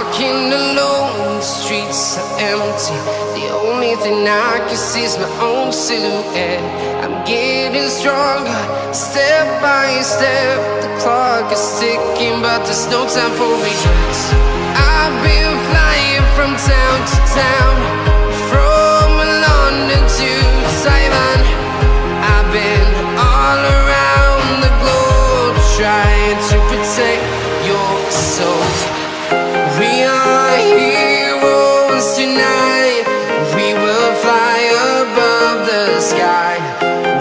walking alone, the streets are empty. The only thing I can see is my own silhouette. I'm getting stronger, step by step. The clock is ticking, but there's no time for regrets. I've been flying from town to town, from London to Taiwan. I've been all around the globe, trying to protect your soul. We are heroes tonight. We will fly above the sky.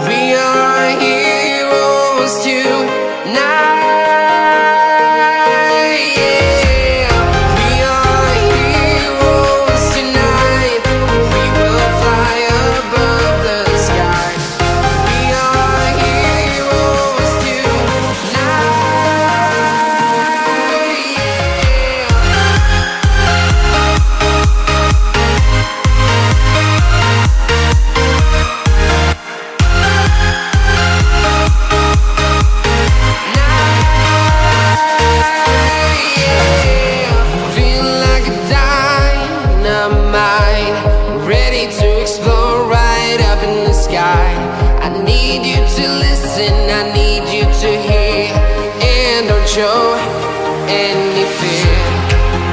We are heroes tonight. Yeah. We are heroes tonight. We will fly above the sky. We are heroes tonight. Feeling like a dynamite, ready to explode right up in the sky. I need you to listen, I need you to hear, and don't show any fear.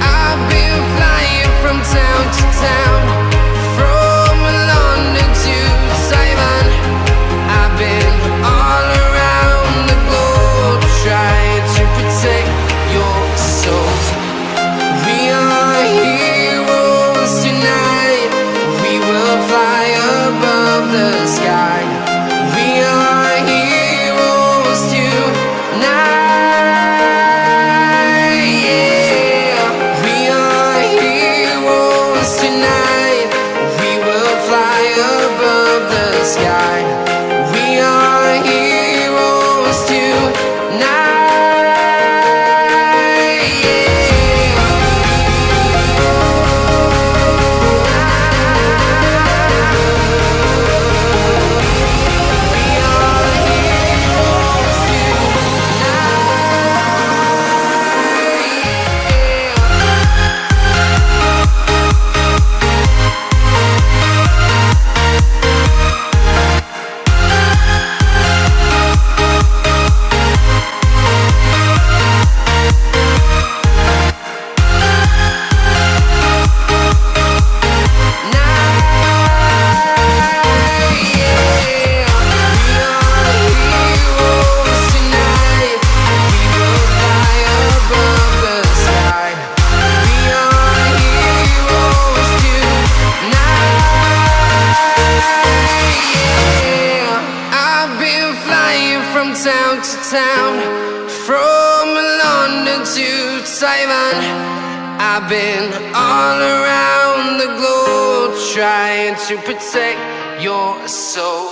I've been flying from town to town, from London to Taiwan. I've been all around the globe, trying to protect your soul. We are heroes tonight. We will fly above the sky. We are heroes tonight. Yeah. We are heroes tonight. We will fly above the sky. We are heroes tonight. Town to town, from London to Taiwan. I've been all around the globe, trying to protect your soul.